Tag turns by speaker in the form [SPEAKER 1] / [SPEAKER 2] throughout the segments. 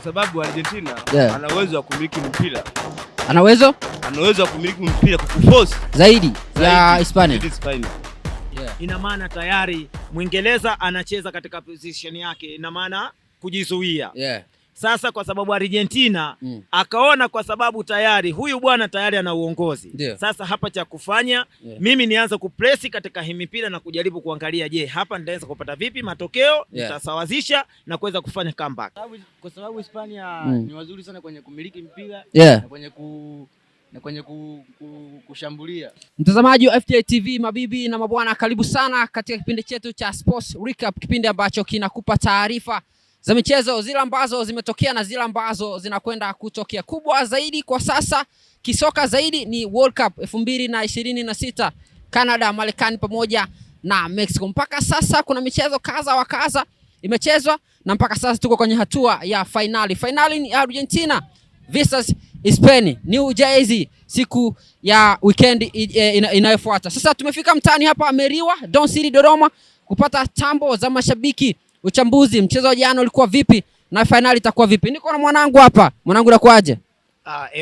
[SPEAKER 1] Kwa sababu Argentina ana uwezo wa kumiliki mpira.
[SPEAKER 2] Ana uwezo
[SPEAKER 1] wa kumiliki mpira kukuforce
[SPEAKER 2] zaidi ya Hispania.
[SPEAKER 3] Ina maana tayari Mwingereza anacheza katika position yake, ina maana kujizuia. Sasa kwa sababu Argentina akaona kwa sababu tayari huyu bwana tayari ana uongozi. Sasa hapa cha kufanya mimi nianze kupresi katika hii mipira na kujaribu kuangalia, je, hapa nitaweza kupata vipi matokeo, nitasawazisha na kuweza kufanya comeback.
[SPEAKER 4] Kwa sababu Hispania ni wazuri sana kwenye kumiliki mpira na kwenye kushambulia.
[SPEAKER 2] Mtazamaji wa FTA TV, mabibi na mabwana, karibu sana katika kipindi chetu cha Sports Recap, kipindi ambacho kinakupa taarifa za michezo zile ambazo zimetokea na zile ambazo zinakwenda kutokea. Kubwa zaidi kwa sasa kisoka zaidi ni World Cup 2026, Canada, Marekani pamoja na Mexico. Mpaka sasa kuna michezo kaza wa kaza imechezwa na mpaka sasa tuko kwenye hatua ya finali. Finali ni Argentina versus Spain, New Jersey, siku ya weekend inayofuata. Sasa tumefika mtaani hapa Meriwa, Don City, Dodoma kupata tambo za mashabiki, uchambuzi mchezo wa jana ulikuwa vipi na finali itakuwa vipi. Niko na mwanangu hapa. Mwanangu unakuaje?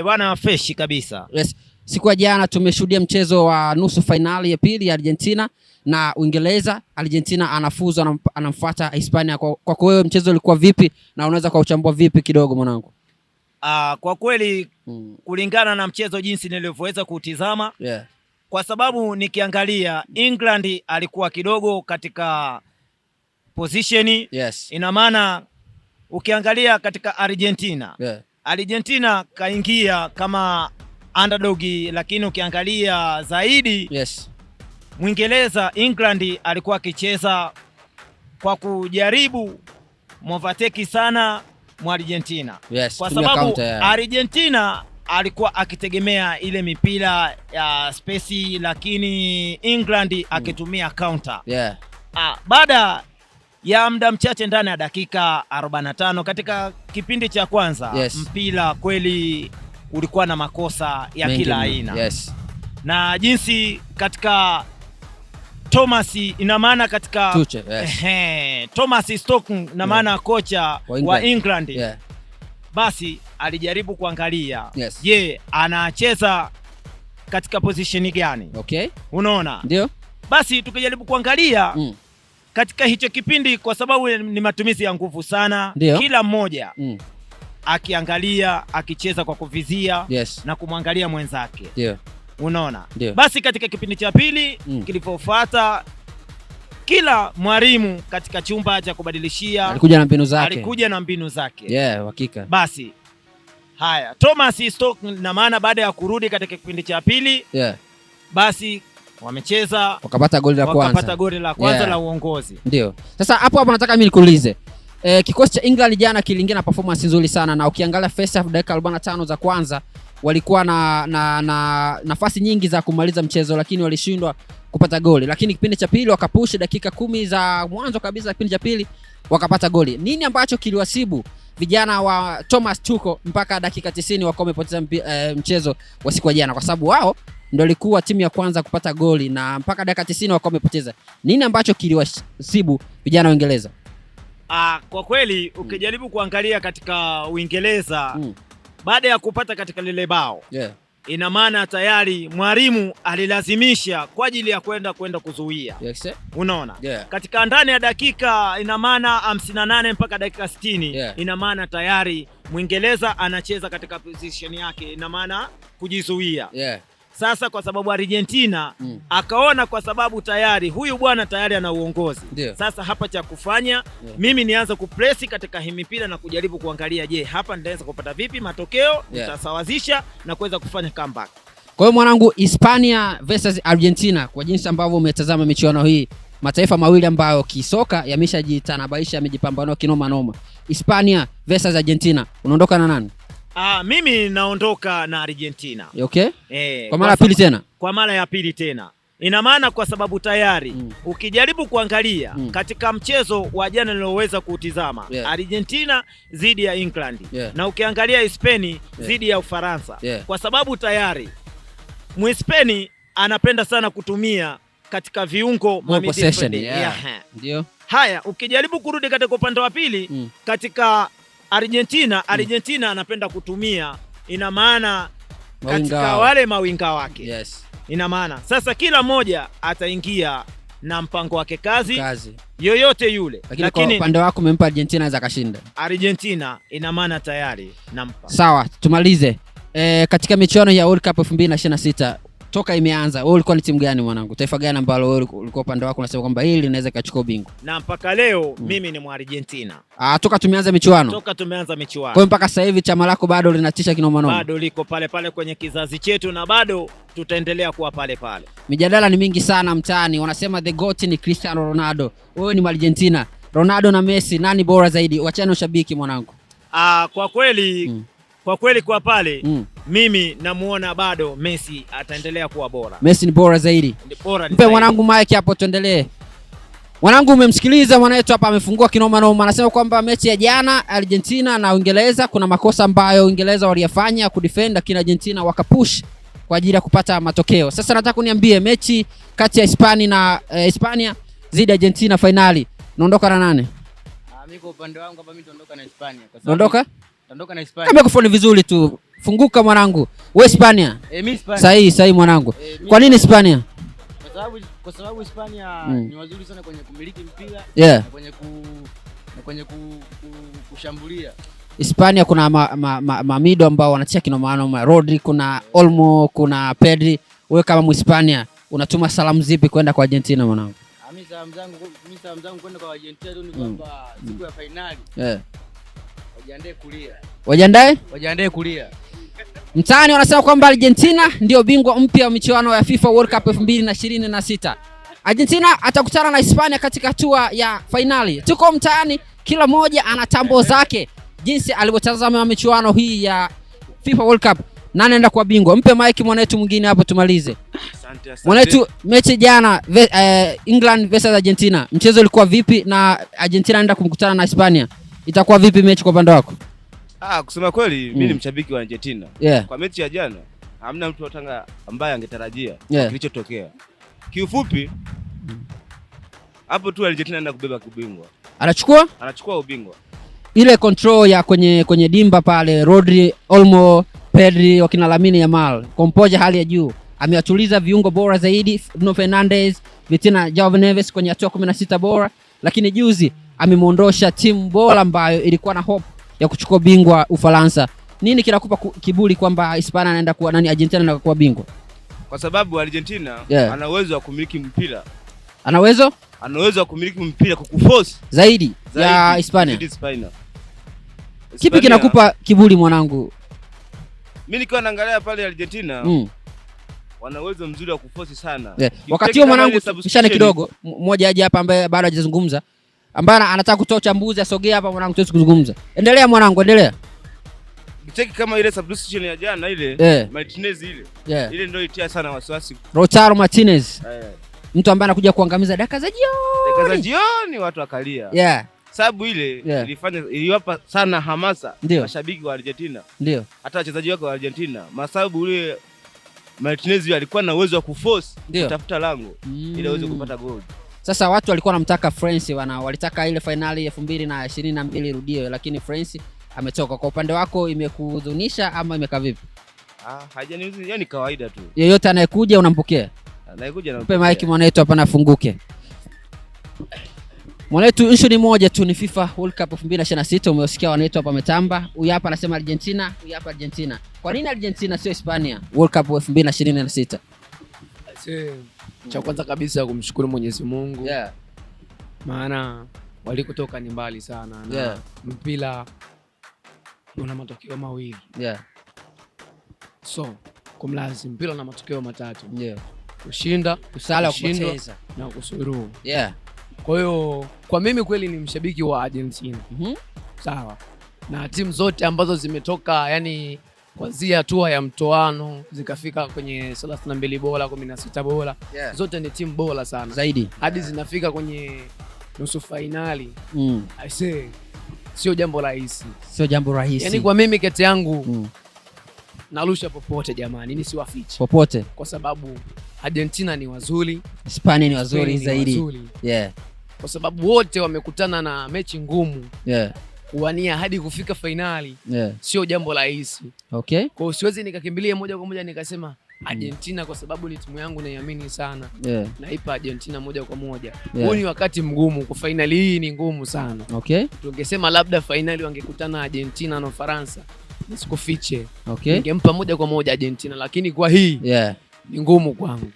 [SPEAKER 3] Bwana fresh kabisa.
[SPEAKER 2] Yes. Siku ya jana tumeshuhudia mchezo wa nusu finali ya pili ya Argentina na Uingereza. Argentina anafuzu, anamfuata Hispania. Kwa wewe mchezo ulikuwa vipi na unaweza kuchambua vipi kidogo mwanangu?
[SPEAKER 3] Kwa kweli kulingana na mchezo jinsi nilivyoweza kutizama, kwa sababu nikiangalia England alikuwa kidogo katika position. Ina maana ukiangalia katika Argentina, Argentina kaingia kama underdog, lakini ukiangalia zaidi Mwingereza, England alikuwa akicheza kwa kujaribu mwavateki sana mwa Argentina. Kwa sababu Argentina alikuwa akitegemea ile mipira ya space, lakini England akitumia counter. Baada ya muda mchache ndani ya dakika 45 katika kipindi cha kwanza, mpira kweli ulikuwa na makosa ya kila aina. Na jinsi katika Thomas, ina maana katika Thomas Stockton, ina maana kocha wa England, basi alijaribu kuangalia je, anacheza katika position gani. Unaona?
[SPEAKER 2] Ndio.
[SPEAKER 3] Basi tukijaribu kuangalia katika hicho kipindi, kwa sababu ni matumizi ya nguvu sana, kila mmoja akiangalia akicheza kwa kuvizia na kumwangalia mwenzake. Unaona? Basi katika kipindi cha pili kilipofuata, kila mwalimu katika chumba cha kubadilishia alikuja na mbinu zake.
[SPEAKER 2] Hakika.
[SPEAKER 3] Basi haya, Thomas Stockton, na maana baada ya kurudi katika kipindi cha pili, basi wamecheza
[SPEAKER 2] wakapata goli la kwanza,
[SPEAKER 3] la uongozi.
[SPEAKER 2] Ndio. Sasa hapo nataka mimi nikuulize, kikosi cha England jana kiliingia na performance nzuri sana, na ukiangalia first half dakika 45 za kwanza walikuwa na nafasi nyingi za kumaliza mchezo, lakini walishindwa kupata goli. Lakini kipindi cha pili wakapush, dakika 10 za mwanzo kabisa kipindi cha pili wakapata goli. Nini ambacho kiliwasibu vijana wa Thomas Tuchel mpaka dakika 90 wakawa wamepoteza mchezo wa siku ya jana? Kwa sababu wao ndio walikuwa timu ya kwanza kupata goli na mpaka dakika 90 wakawa wamepoteza. Nini ambacho kiliwasibu vijana wa Uingereza?
[SPEAKER 3] Kwa kweli ukijaribu kuangalia katika Uingereza, baada ya kupata katika lile bao, ina maana tayari mwalimu alilazimisha kwa ajili ya kwenda kuzuia. Unaona? Katika ndani ya dakika, ina maana 58 mpaka dakika 60, ina maana tayari Mwingereza anacheza katika position yake, ina maana kujizuia. Sasa kwa sababu Argentina akaona kwa sababu tayari huyu bwana tayari ana uongozi. Sasa hapa cha kufanya mimi nianze kupresi katika hii mipira na kujaribu kuangalia, je, hapa nitaweza kupata vipi matokeo, nitasawazisha na kuweza kufanya comeback.
[SPEAKER 2] Kwa hiyo mwanangu, Hispania versus Argentina, kwa jinsi ambavyo umetazama michuano hii, mataifa mawili ambayo kisoka yameshajitanabaisha, yamejipambana kinoma noma. Hispania versus Argentina, unaondoka na nani?
[SPEAKER 3] Mimi naondoka na Argentina.
[SPEAKER 2] Kwa mara ya pili tena?
[SPEAKER 3] Kwa mara ya pili tena. Ina maana kwa sababu tayari ukijaribu kuangalia katika mchezo wa jana nilioweza kutizama, Argentina dhidi ya England, na ukiangalia Spain dhidi ya Ufaransa, kwa sababu tayari Mwispeni anapenda sana kutumia katika viungo
[SPEAKER 2] Ndio.
[SPEAKER 3] Haya, ukijaribu kurudi katika upande wa pili katika Argentina anapenda kutumia, ina maana katika wale mawinga wake.
[SPEAKER 2] Yes.
[SPEAKER 3] Ina maana sasa kila mmoja ataingia na mpango wake kazi yoyote yule.
[SPEAKER 2] Lakini kwa upande wako umempa Argentina aweza kashinda.
[SPEAKER 3] Argentina ina maana tayari nampa.
[SPEAKER 2] Sawa, tumalize. Katika michuano ya World Cup 2026 toka imeanza, wewe ulikuwa ni timu gani mwanangu? Taifa gani ambalo wewe ulikuwa upande wako unasema kwamba hili linaweza kachukua ubingwa?
[SPEAKER 3] Na mpaka leo mimi ni Argentina.
[SPEAKER 2] Toka tumeanza michuano.
[SPEAKER 3] Toka tumeanza michuano.
[SPEAKER 2] Kwa mpaka sasa hivi chama lako bado linatisha kinoma noma.
[SPEAKER 3] Bado liko pale pale kwenye kizazi chetu na bado tutaendelea kuwa pale pale.
[SPEAKER 2] Mijadala ni mingi sana mtaani. Wanasema the GOAT ni Cristiano Ronaldo. Wewe ni Argentina. Ronaldo na Messi nani bora zaidi? Wachana ushabiki mwanangu.
[SPEAKER 3] Kwa kweli kwa kweli kwa pale mimi namuona bado Messi ataendelea kuwa bora.
[SPEAKER 2] Messi ni bora zaidi. Mpe mwanangu mic hapo tuendelee. Mwanangu umemsikiliza mwanaetu hapa amefungua kinoma noma. Anasema kwamba mechi ya jana Argentina na Uingereza kuna makosa ambayo Uingereza waliyafanya kudefend, lakini Argentina wakapush kwa ajili ya kupata matokeo. Sasa nataka kuniambie mechi kati ya Hispania zidi Argentina finali. Naondoka na nani?
[SPEAKER 4] Mimi kwa upande wangu hapa mimi naondoka na Hispania kwa
[SPEAKER 2] sababu
[SPEAKER 4] naondoka na Hispania.
[SPEAKER 2] Kama kufoni vizuri tu. Funguka mwanangu. Wewe Hispania?
[SPEAKER 4] Mimi Hispania.
[SPEAKER 2] Sahihi mwanangu. Kwa nini Hispania?
[SPEAKER 4] Kwa sababu Hispania ni wazuri sana kwenye kumiliki mpira
[SPEAKER 2] na
[SPEAKER 4] kwenye kushambulia.
[SPEAKER 2] Hispania kuna mamido ambao wanachia kinoma noma. Rodri, kuna Olmo, kuna Pedri. Wewe kama Mhispania unatuma salamu zipi kwenda kwa Argentina mwanangu?
[SPEAKER 4] Mimi salamu zangu kwenda kwa Argentina ni kwamba siku ya finali wajiandae kulia.
[SPEAKER 2] Mtaani wanasema kwamba Argentina ndio bingwa mpya wa michuano ya FIFA World Cup 2026. Argentina atakutana na Hispania katika hatua ya finali. Tuko mtaani, kila mmoja ana tambo zake jinsi alivyotazama michuano hii ya FIFA World Cup. Nani anaenda kuwa bingwa? Mpe mic mwanetu mwingine hapo tumalize.
[SPEAKER 1] Asante.
[SPEAKER 2] Mwanetu, mechi jana England versus Argentina. Mchezo ulikuwa vipi na Argentina anaenda kumkutana na Hispania? Itakuwa vipi mechi kwa upande wako?
[SPEAKER 1] Kusema kweli mimi ni mshabiki wa Argentina. Kwa mechi ya jana hamna mtu watanga ambaye angetarajia kilichotokea. Kiufupi hapo tu Argentina anaenda kubeba ubingwa. Anachukua ubingwa.
[SPEAKER 2] Ile control ya kwenye dimba pale, Rodri, Olmo, Pedri, wakina Lamine Yamal, kompoja hali ya juu. Amewatuliza viungo bora zaidi, Bruno Fernandes, Vitinha, Joao Neves kwenye hatua 16 bora, lakini juzi amemuondosha timu bora ambayo ilikuwa na hope ya kuchukua bingwa Ufaransa. Nini kinakupa kiburi kwamba Hispania anaenda kuwa Argentina anaenda kuwa bingwa?
[SPEAKER 1] Kwa sababu Argentina ana uwezo wa kumiliki mpira.
[SPEAKER 2] Ana uwezo
[SPEAKER 1] wa kumiliki mpira kukuforce
[SPEAKER 2] zaidi ya Hispania. Kipi kinakupa kiburi mwanangu?
[SPEAKER 1] Mimi nikiwa naangalia pale Argentina wana uwezo mzuri wa kuforce sana.
[SPEAKER 2] Wakati huo mwanangu mshane kidogo, mmoja aje hapa ambaye bado hajazungumza, ambaye anataka kutoa uchambuzi asogea hapa mwanangu tuweze kuzungumza. Endelea mwanangu, endelea.
[SPEAKER 1] Cheki kama ile substitution ya jana ile Martinez ile ndio itia sana wasiwasi.
[SPEAKER 2] Lautaro Martinez. Mtu ambaye anakuja kuangamiza dakika za
[SPEAKER 1] jioni watu wakalia. Sababu ile iliwapa sana hamasa mashabiki wa Argentina.
[SPEAKER 2] Ndio.
[SPEAKER 1] Hata wachezaji wake wa Argentina. Masababu ule Martinez alikuwa na uwezo wa kuforce kutafuta lango ili aweze kupata goli.
[SPEAKER 2] Sasa watu walikuwa wanamtaka France, walitaka ile finali 2022 irudiwe, lakini France ametoka. Kwa upande wako imekudhunisha ama imekaa vipi?
[SPEAKER 1] Hajaniuzi, yani kawaida tu.
[SPEAKER 2] Yeyote anayekuja unampokea?
[SPEAKER 1] Anayekuja na
[SPEAKER 2] mpe mic mwanetu hapa nafunguke. Mwanetu issue ni moja tu, ni FIFA World Cup 2026. Umesikia wanetu hapa metamba. Huyu hapa anasema Argentina, huyu hapa Argentina. Kwa nini Argentina sio Hispania World Cup 2026?
[SPEAKER 5] Cha kwanza kabisa kumshukuru Mwenyezi Mungu. Maana walikotoka ni mbali sana na mpira una matokeo mawili. So kumlazi mpira una matokeo matatu. Kushinda,
[SPEAKER 2] kusala, kupoteza
[SPEAKER 5] na kusuru. Kwa hiyo kwa mimi kweli ni mshabiki wa Argentina. Sawa. Na timu zote ambazo zimetoka yani kuanzia hatua ya mtoano zikafika kwenye 32 bora, 16 bora, zote ni timu bora sana
[SPEAKER 2] zaidi.
[SPEAKER 5] Hadi zinafika kwenye nusu finali. I say sio jambo rahisi. Yani kwa mimi kete yangu narusha popote jamani, ni siwafichi.
[SPEAKER 2] Popote.
[SPEAKER 5] Kwa sababu Argentina ni wazuri,
[SPEAKER 2] Hispania ni wazuri zaidi.
[SPEAKER 5] Kwa sababu wote wamekutana na mechi ngumu. kuwania hadi kufika finali sio jambo rahisi.
[SPEAKER 2] Okay.
[SPEAKER 5] Kwa hiyo siwezi nikakimbilia moja kwa moja nikasema Argentina kwa sababu ni timu yangu naiamini sana. Naipa Argentina moja kwa moja. Huu ni wakati mgumu, kwa finali hii ni ngumu sana.
[SPEAKER 2] Okay.
[SPEAKER 5] Tungesema labda finali wangekutana Argentina na Ufaransa, nisikufiche.
[SPEAKER 2] Okay.
[SPEAKER 5] Ningempa moja kwa moja Argentina, lakini kwa hii ni ngumu kwangu.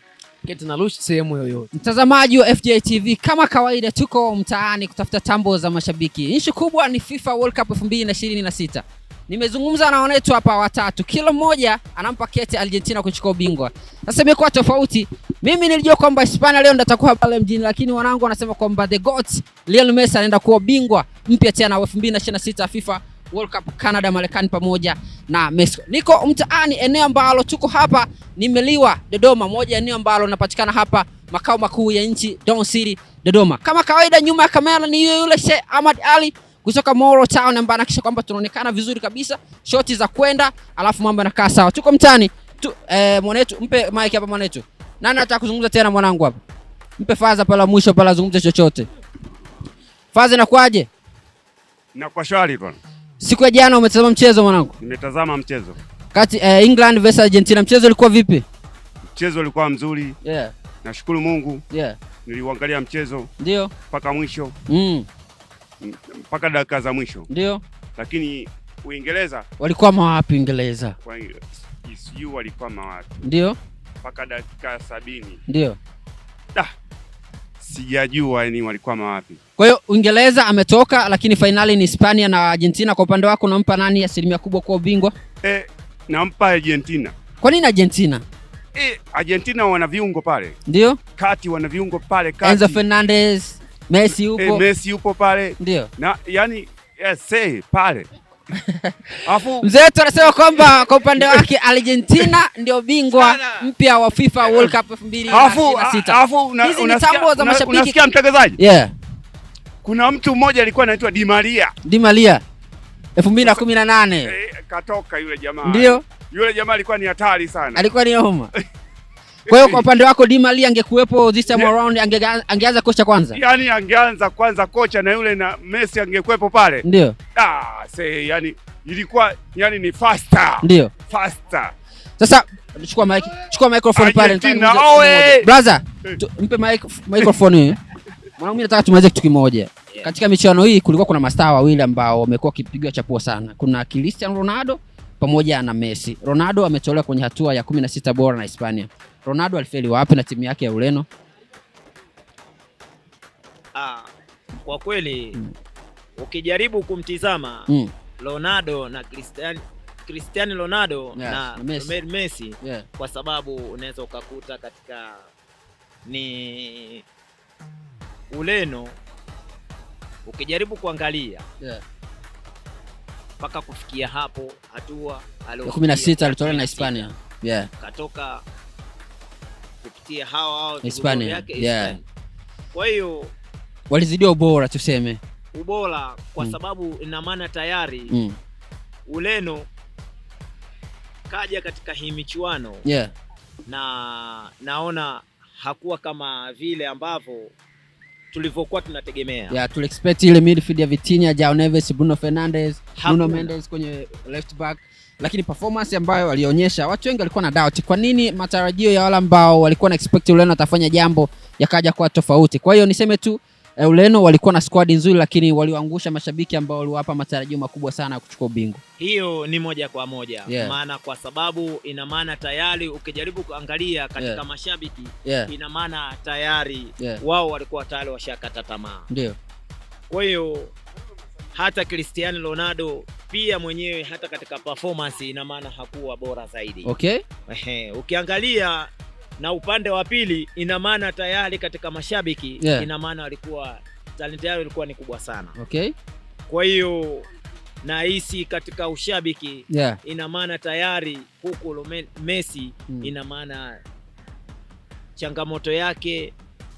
[SPEAKER 5] Kete na rush sehemu yoyote.
[SPEAKER 2] Mtazamaji wa FJ TV, kama kawaida tuko mtaani kutafuta tambo za mashabiki. Issue kubwa ni FIFA World Cup 2026. Nimezungumza na wanetu hapa watatu. Kila mmoja anampa kete Argentina kuchukua ubingwa. Sasa imekuwa tofauti. Mimi nilijua kwamba Hispania leo ndatakuwa pale mjini, lakini wanangu wanasema kwamba the GOAT Lionel Messi anaenda kuwa bingwa mpya tena wa 2026 FIFA World Cup, Canada, Marekani pamoja na Mexico. Niko mtaani, eneo ambalo tuko hapa nimeliwa Dodoma, moja eneo ambalo linapatikana hapa makao makuu ya nchi, Don City, Dodoma. Kama kawaida nyuma ya kamera ni yule Sheikh Ahmad Ali kutoka Moro Town ambaye anahakikisha kwamba tunaonekana vizuri kabisa, shoti za kwenda, alafu mambo yanakaa sawa. Tuko mtaani. Mwanetu, mpe mic hapa mwanetu. Nani anataka kuzungumza tena mwanangu hapa? Mpe Faza pala mwisho pala zungumze chochote. Faza inakuaje?
[SPEAKER 6] Na kwa shwari bwana.
[SPEAKER 2] Siku ya jana umetazama mchezo mwanangu?
[SPEAKER 6] Nimetazama mchezo.
[SPEAKER 2] Kati England versus Argentina, mchezo ulikuwa vipi?
[SPEAKER 6] Mchezo ulikuwa mzuri. Nashukuru Mungu. Niliuangalia mchezo.
[SPEAKER 2] Ndio.
[SPEAKER 6] Mpaka mwisho. Mpaka dakika za mwisho.
[SPEAKER 2] Ndio.
[SPEAKER 6] Lakini Uingereza
[SPEAKER 2] walikuwa mawapi Uingereza?
[SPEAKER 6] Kwa ECU walikuwa mawapi?
[SPEAKER 2] Ndio.
[SPEAKER 6] Mpaka dakika 70.
[SPEAKER 2] Ndio.
[SPEAKER 6] Sijajua ni walikuwa mawapi.
[SPEAKER 2] Kwa hiyo Uingereza ametoka, lakini finali ni Hispania na Argentina. Kwa upande wako unampa nani asilimia kubwa kwa ubingwa?
[SPEAKER 6] Nampa Argentina.
[SPEAKER 2] Kwa nini Argentina?
[SPEAKER 6] Argentina wana viungo pale.
[SPEAKER 2] Ndio.
[SPEAKER 6] Kati wana viungo pale kati.
[SPEAKER 2] Enzo Fernandez, Messi yupo.
[SPEAKER 6] Messi yupo pale.
[SPEAKER 2] Ndio.
[SPEAKER 6] Na yani pale.
[SPEAKER 2] Mzee wetu anasema kwamba kwa upande wake Argentina ndio bingwa mpya wa FIFA World Cup 2026. Hizi ni tambo za mashabiki.
[SPEAKER 6] Unasikia mtangazaji? Kuna mtu mmoja alikuwa anaitwa Di Maria
[SPEAKER 2] 2018.
[SPEAKER 6] Katoka yule jamaa.
[SPEAKER 2] Ndio.
[SPEAKER 6] Yule jamaa alikuwa ni hatari sana.
[SPEAKER 2] Alikuwa ni homa. Kwa hiyo kwa upande wako Di Maria angekuepo this time around, angeanza kocha kwanza?
[SPEAKER 6] Yani angeanza kwanza kocha, na yule na Messi angekuepo pale.
[SPEAKER 2] Ndio.
[SPEAKER 6] Yani ilikuwa yani ni faster.
[SPEAKER 2] Ndio.
[SPEAKER 6] Faster.
[SPEAKER 2] Sasa chukua microphone pale. Brother, mpe microphone hii. Mwanangu, mimi nataka tumalize kitu kimoja. Katika michuano hii kulikuwa kuna mastaa wawili ambao wamekuwa wakipiga chapuo sana. Kuna Cristiano Ronaldo pamoja na Messi. Ronaldo ametolewa kwenye hatua ya 16 bora na Hispania. Ronaldo alifeli wapi na timu yake ya Ureno?
[SPEAKER 3] Kwa kweli ukijaribu kumtizama Ronaldo na Cristiano Ronaldo na Messi kwa sababu unaweza ukakuta katika ni Ureno, ukijaribu kuangalia mpaka kufikia hapo hatua
[SPEAKER 2] 16 alitolewa na Hispania.
[SPEAKER 3] Katoka kupitia hao
[SPEAKER 2] Hispania.
[SPEAKER 3] Kwa hiyo
[SPEAKER 2] walizidia ubora, tuseme
[SPEAKER 3] ubora kwa sababu ina maana tayari Ureno kaja katika hii michuano na naona hakuwa kama vile ambavyo tulivyokuwa tunategemea.
[SPEAKER 2] Tuli expect ile midfield ya Vitinha, Joao Neves, Bruno Fernandes, Nuno Mendes kwenye left back, lakini performance ambayo walionyesha watu wengi walikuwa na doubt. Kwa nini matarajio ya wale ambao walikuwa na expect Ureno atafanya jambo yakaja kwa tofauti? Kwa hiyo niseme tu Ureno walikuwa na squad nzuri, lakini waliwaangusha mashabiki ambao waliwapa matarajio makubwa sana kuchukua ubingwa.
[SPEAKER 3] Hiyo ni moja kwa moja. Maana kwa sababu ina maana tayari ukijaribu kuangalia katika mashabiki ina maana tayari wao walikuwa tayari washakata tamaa.
[SPEAKER 2] Ndio.
[SPEAKER 3] Kwa hiyo hata Cristiano Ronaldo pia mwenyewe hata katika performance ina maana hakuwa bora zaidi.
[SPEAKER 2] Okay.
[SPEAKER 3] Ukiangalia na upande wa pili ina maana tayari katika mashabiki ina maana walikuwa talent yao ilikuwa ni kubwa sana.
[SPEAKER 2] Okay.
[SPEAKER 3] Kwa hiyo na hisi katika ushabiki ina maana tayari huku Messi ina maana changamoto yake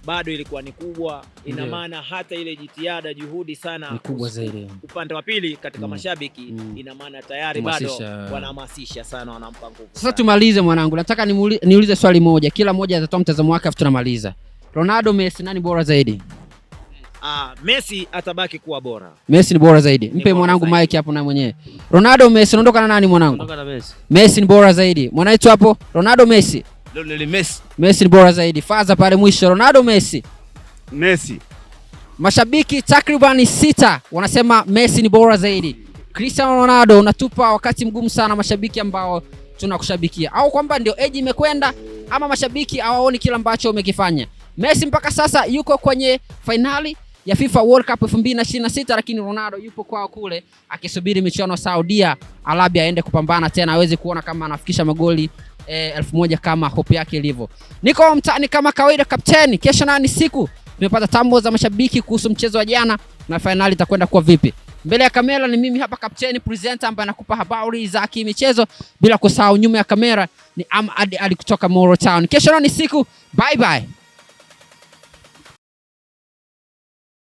[SPEAKER 3] bado ilikuwa ni kubwa, ina maana hata ile jitihada juhudi sana
[SPEAKER 2] ni kubwa zaidi.
[SPEAKER 3] Upande wa pili katika mashabiki ina maana tayari bado wanahamasisha sana, wanampa nguvu.
[SPEAKER 2] Sasa tumalize mwanangu, nataka niulize swali moja, kila mmoja atatoa mtazamo wake afu tunamaliza. Ronaldo, Messi, nani bora zaidi?
[SPEAKER 3] Messi atabaki kuwa bora.
[SPEAKER 2] Messi ni bora zaidi. Mpe mwanangu Mike hapo na mwenyewe. Ronaldo Messi unaondoka na nani mwanangu?
[SPEAKER 1] Naondoka na Messi.
[SPEAKER 2] Messi ni bora zaidi. Mwanaitu hapo Ronaldo Messi.
[SPEAKER 1] Lionel Messi.
[SPEAKER 2] Messi ni bora zaidi. Faza pale mwisho Ronaldo Messi.
[SPEAKER 6] Messi.
[SPEAKER 2] Mashabiki takriban 6 wanasema Messi ni bora zaidi. Cristiano Ronaldo unatupa wakati mgumu sana mashabiki ambao tunakushabikia. Au kwamba ndio age imekwenda ama mashabiki hawaoni kila ambacho umekifanya. Messi mpaka sasa yuko kwenye finali ya FIFA World Cup 2026 lakini Ronaldo yupo kwao kule akisubiri michuano Saudi Arabia aende kupambana tena aweze kuona kama anafikisha magoli 1000 kama hope yake ilivyo. Niko mtaani kama kawaida kapteni. Kesho nani siku tumepata tambo za mashabiki kuhusu mchezo wa jana na finali itakwenda kuwa vipi. Mbele ya kamera ni mimi hapa kapteni presenter ambaye anakupa habari za kimichezo bila kusahau nyuma ya kamera ni Ahmad Ali kutoka Moro Town. Kesho nani siku. Bye bye.